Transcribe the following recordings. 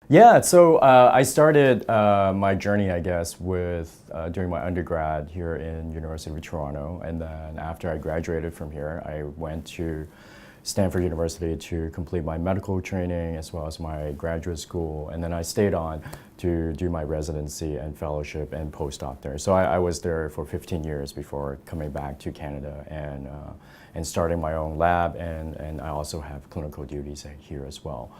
Yeah, so I started my journey, I guess, with during my undergrad here in University of Toronto, and then after I graduated from here, I went to Stanford University to complete my medical training as well as my graduate school, and then I stayed on to do my residency and fellowship and postdoc there. So I was there for 15 years before coming back to Canada and starting my own lab, and I also have clinical duties here as well.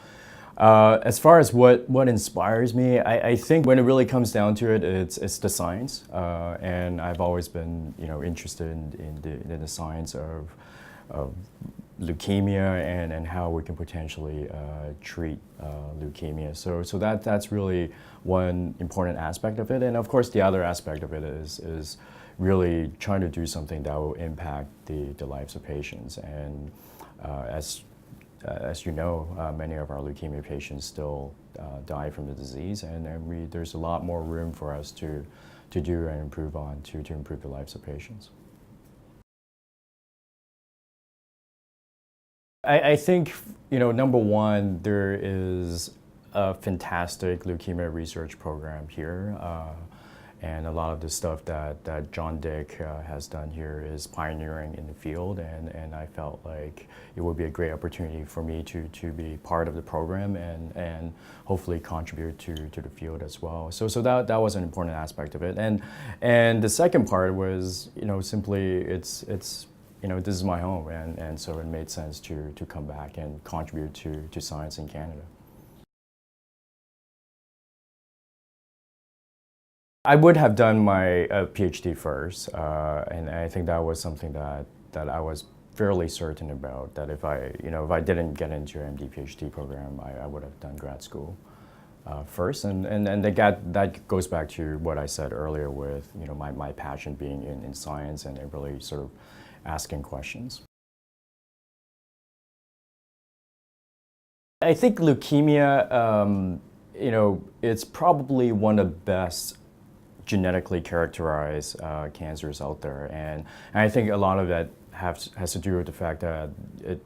As far as what inspires me, I think when it really comes down to it, it's the science, and I've always been interested in the science of leukemia and how we can potentially treat leukemia. So that's really one important aspect of it, and of course the other aspect of it is really trying to do something that will impact the lives of patients. And as you know, many of our leukemia patients still die from the disease, and there's a lot more room for us to do and improve on to improve the lives of patients. I think, number one, there is a fantastic leukemia research program here. And a lot of the stuff that John Dick has done here is pioneering in the field, and I felt like it would be a great opportunity for me to be part of the program and hopefully contribute to the field as well. So that was an important aspect of it. And the second part was, simply it's this is my home, and so it made sense to come back and contribute to science in Canada. I would have done my PhD first, and I think that was something that I was fairly certain about, that if I didn't get into an MD PhD program, I would have done grad school first, and that goes back to what I said earlier with my passion being in science and really sort of asking questions. I think leukemia, it's probably one of the best genetically characterized cancers out there, and I think a lot of that has to do with the fact that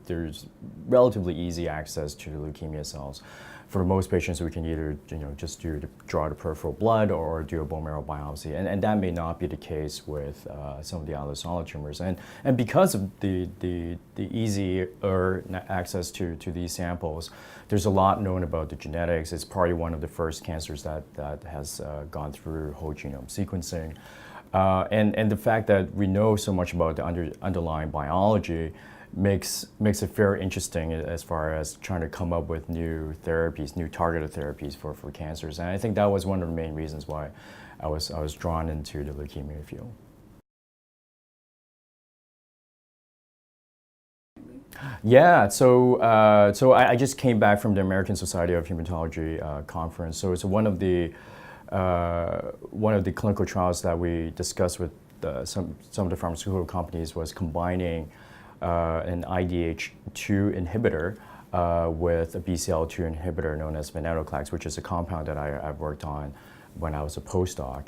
there's relatively easy access to the leukemia cells. For most patients, we can either just draw the peripheral blood or do a bone marrow biopsy, and that may not be the case with some of the other solid tumors. And because of the easier access to these samples, there's a lot known about the genetics. It's probably one of the first cancers that has gone through whole genome sequencing. And the fact that we know so much about the underlying biology makes it very interesting as far as trying to come up with new therapies, new targeted therapies for cancers. And I think that was one of the main reasons why I was drawn into the leukemia field. Yeah, so I just came back from the American Society of Hematology conference. So it's one of the clinical trials that we discussed with some of the pharmaceutical companies was combining an IDH2 inhibitor with a BCL2 inhibitor known as venetoclax, which is a compound that I've worked on when I was a postdoc.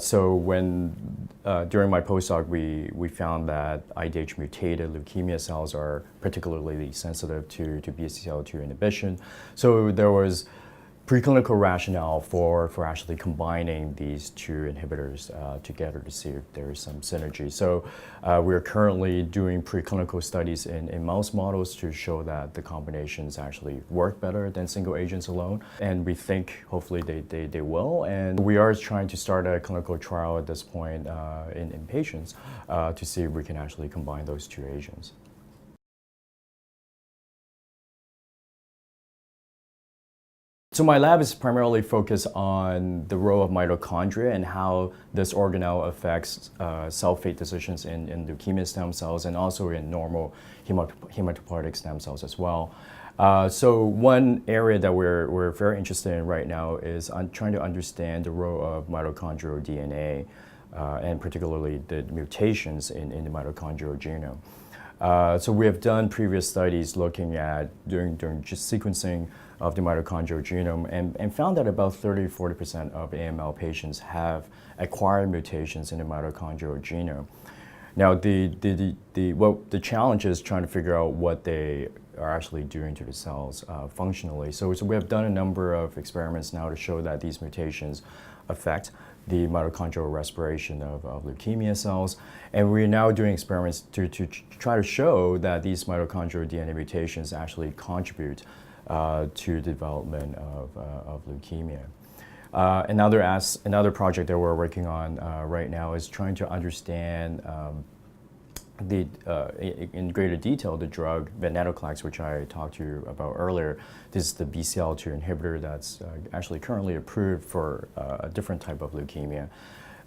So during my postdoc, we found that IDH mutated leukemia cells are particularly sensitive to BCL2 inhibition. So there was preclinical rationale for actually combining these two inhibitors together to see if there is some synergy. So we're currently doing preclinical studies in mouse models to show that the combinations actually work better than single agents alone. And we think hopefully they will. And we are trying to start a clinical trial at this point in patients to see if we can actually combine those two agents. So my lab is primarily focused on the role of mitochondria and how this organelle affects cell fate decisions in leukemia stem cells and also in normal hematopoietic stem cells as well. So one area that we're very interested in right now is trying to understand the role of mitochondrial DNA and particularly the mutations in the mitochondrial genome. So we have done previous studies looking at doing just sequencing of the mitochondrial genome and found that about 30–40% of AML patients have acquired mutations in the mitochondrial genome. Now, the challenge is trying to figure out what they are actually doing to the cells functionally. So we have done a number of experiments now to show that these mutations affect the mitochondrial respiration of leukemia cells. And we're now doing experiments to try to show that these mitochondrial DNA mutations actually contribute to the development of leukemia. Another project that we're working on right now is trying to understand in greater detail the drug venetoclax, which I talked to you about earlier. This is the BCL2 inhibitor that's actually currently approved for a different type of leukemia.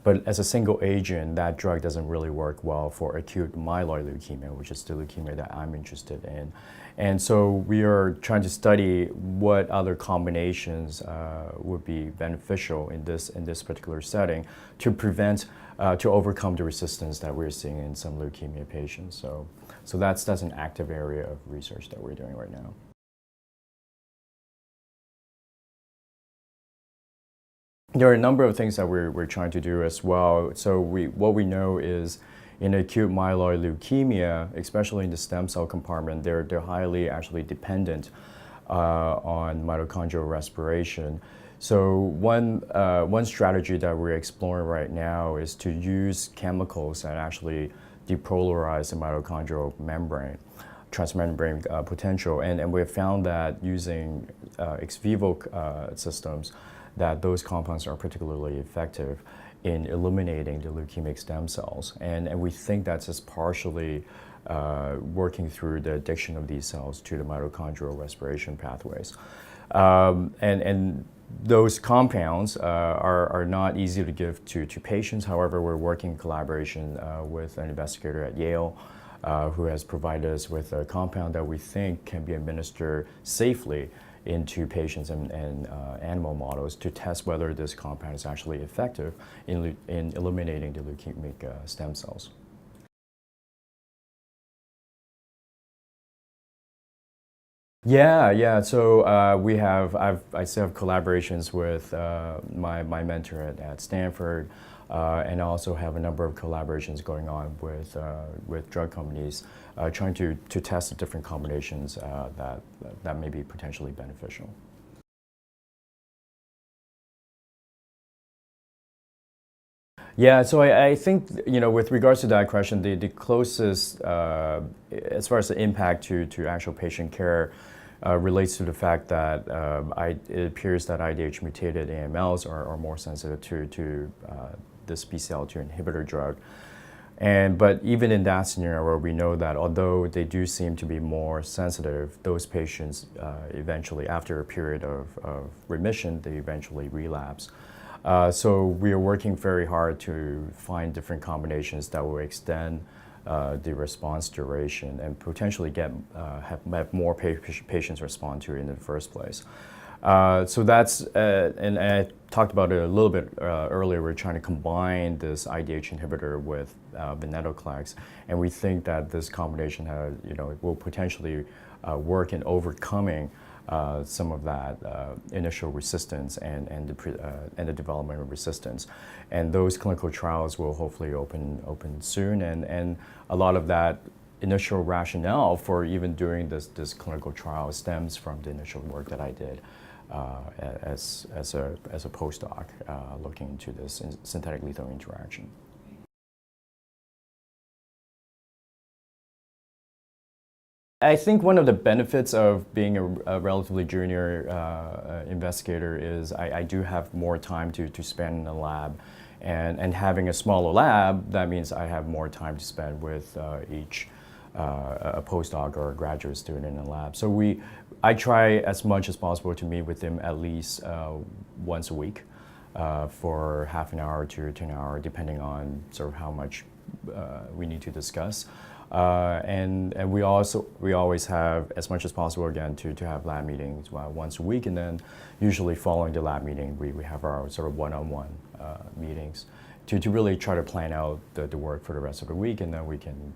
But as a single agent, that drug doesn't really work well for acute myeloid leukemia, which is the leukemia that I'm interested in. And so we are trying to study what other combinations would be beneficial in this particular setting to prevent, to overcome the resistance that we're seeing in some leukemia patients. So that's an active area of research that we're doing right now. There are a number of things that we're trying to do as well. So what we know is in acute myeloid leukemia, especially in the stem cell compartment, they're highly actually dependent on mitochondrial respiration. So one strategy that we're exploring right now is to use chemicals that actually depolarize the mitochondrial membrane, transmembrane potential, and we've found that using ex vivo systems, that those compounds are particularly effective in eliminating the leukemic stem cells. And we think that's just partially working through the addiction of these cells to the mitochondrial respiration pathways. And those compounds are not easy to give to patients. However, we're working in collaboration with an investigator at Yale who has provided us with a compound that we think can be administered safely into patients and animal models to test whether this compound is actually effective in eliminating the leukemic stem cells. Yeah. So I still have collaborations with my mentor at Stanford, and also have a number of collaborations going on with drug companies, trying to test the different combinations that may be potentially beneficial. Yeah, so I think, with regards to that question, the closest, as far as the impact to actual patient care, relates to the fact that it appears that IDH mutated AMLs are more sensitive to this BCL2 inhibitor drug. But even in that scenario where we know that although they do seem to be more sensitive, those patients eventually, after a period of remission, they eventually relapse. So we are working very hard to find different combinations that will extend the response duration and potentially have more patients respond to it in the first place. So that's, and I talked about it a little bit earlier, we're trying to combine this IDH inhibitor with venetoclax, and we think that this combination will potentially work in overcoming some of that initial resistance and the development of resistance. And those clinical trials will hopefully open soon, and a lot of that initial rationale for even doing this clinical trial stems from the initial work that I did as a postdoc looking into this synthetic lethal interaction. I think one of the benefits of being a relatively junior investigator is I do have more time to spend in the lab, and having a smaller lab, that means I have more time to spend with each a postdoc or a graduate student in the lab. So I try as much as possible to meet with them at least once a week for half an hour to an hour, depending on sort of how much we need to discuss. And we always have, as much as possible, again, to have lab meetings once a week, and then usually following the lab meeting, we have our sort of one-on-one meetings to really try to plan out the work for the rest of the week, and then we can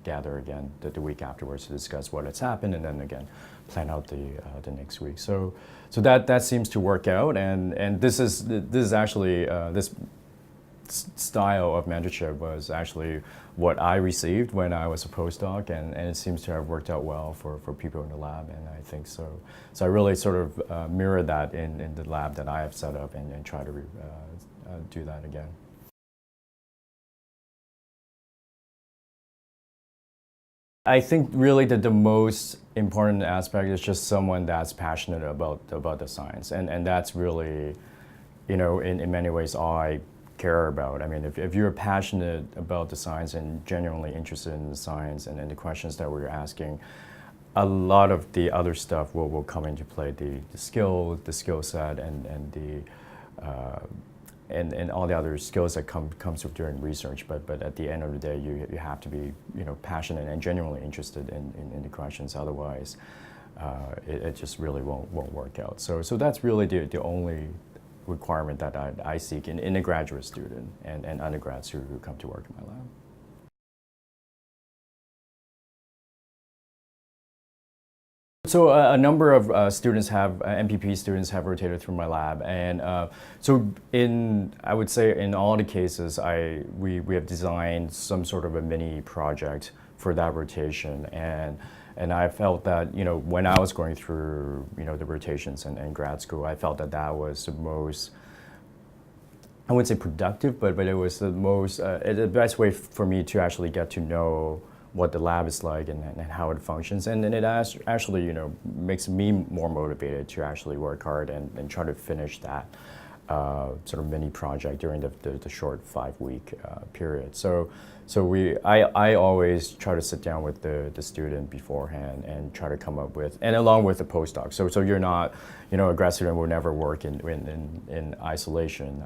gather again the week afterwards to discuss what has happened, and then again plan out the next week. So that seems to work out, and this is actually this style of mentorship was actually what I received when I was a postdoc, and it seems to have worked out well for people in the lab, and I think so. So I really sort of mirrored that in the lab that I have set up and try to do that again. I think really that the most important aspect is just someone that's passionate about the science, and that's really, in many ways all I care about. I mean, if you're passionate about the science and genuinely interested in the science and the questions that we're asking, a lot of the other stuff will come into play. The skill set and all the other skills that comes with doing research, but at the end of the day, you have to be passionate and genuinely interested in the questions. Otherwise, it just really won't work out. So that's really the only requirement that I seek in a graduate student and undergrads who come to work in my lab. So a number of students MPP students have rotated through my lab, and so I would say in all the cases, we have designed some sort of a mini project for that rotation, and I felt that when I was going through the rotations in grad school, I felt that was the most, I wouldn't say productive, but it was the most the best way for me to actually get to know what the lab is like and how it functions, and it actually makes me more motivated to actually work hard and try to finish that sort of mini project during the short 5-week period. So I always try to sit down with the student beforehand and try to come up with, and along with the postdoc. So you're not, a grad student will never work in isolation,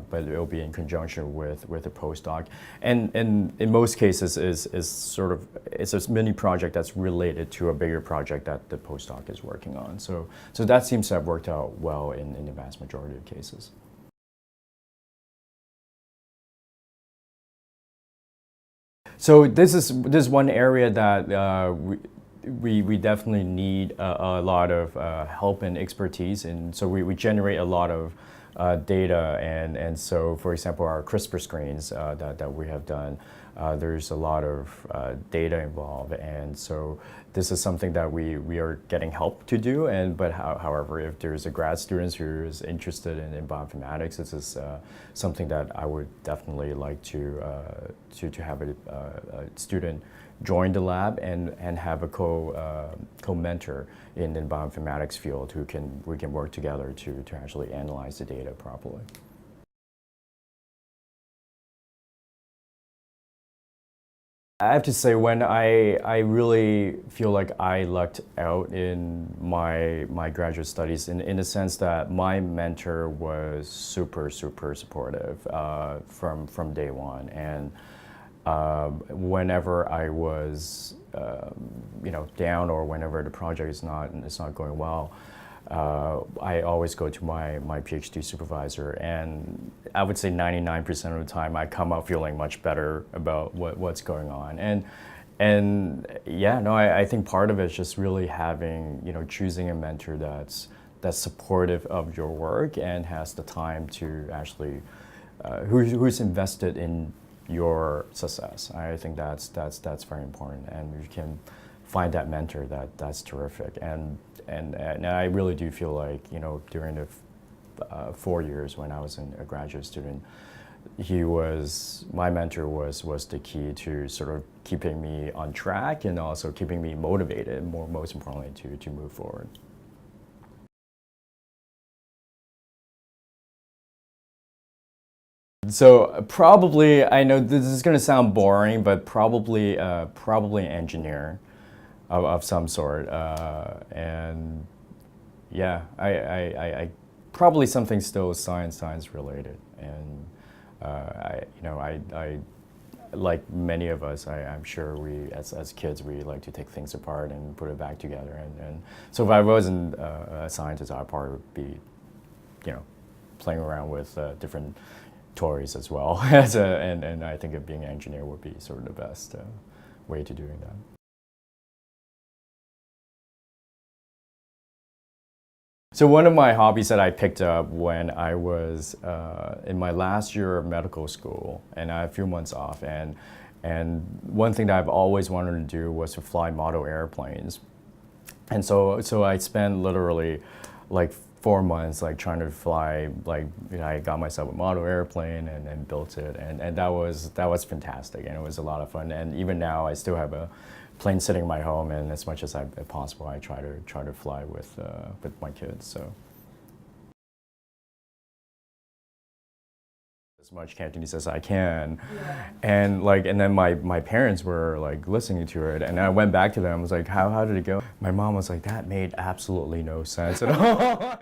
but it will be in conjunction with a postdoc. And in most cases it's a mini project that's related to a bigger project that the postdoc is working on. So that seems to have worked out well in the vast majority of cases. So this is one area that we definitely need a lot of help and expertise, and so we generate a lot of data, and so for example our CRISPR screens that we have done, there's a lot of data involved, and so this is something that we are getting help to do, but however, if there's a grad student who is interested in bioinformatics, this is something that I would definitely like to have a student join the lab and have a co-mentor in the bioinformatics field we can work together to actually analyze the data properly. I have to say, when I really feel like I lucked out in my graduate studies in the sense that my mentor was super supportive from day one, and whenever I was down or whenever the project is not going well, I always go to my PhD supervisor, and I would say 99% of the time I come out feeling much better about what's going on. And yeah, no, I think part of it is just really having, choosing a mentor that's supportive of your work and has the time to actually, who's invested in your success. I think that's very important, and you can find that mentor that's terrific. And I really do feel like during the 4 years when I was a graduate student, my mentor was the key to sort of keeping me on track and also keeping me motivated, most importantly to move forward. So probably, I know this is going to sound boring, but probably an engineer of some sort, and yeah, I probably something still science related, and I like many of us, I'm sure we as kids we like to take things apart and put it back together, and so if I wasn't a scientist, I probably would be playing around with different toys as well and I think being an engineer would be sort of the best way to doing that. So one of my hobbies that I picked up when I was in my last year of medical school, and I had a few months off, and one thing that I've always wanted to do was to fly model airplanes. And so I spent literally like 4 months like trying to fly, like, you know, I got myself a model airplane and built it, and that was fantastic, and it was a lot of fun. And even now I still have a plane sitting in my home, and as much as possible I try to fly with my kids. So as much Cantonese as I can. Yeah. And then my parents were like listening to it, and I went back to them. I was like, how did it go? My mom was like, that made absolutely no sense at all.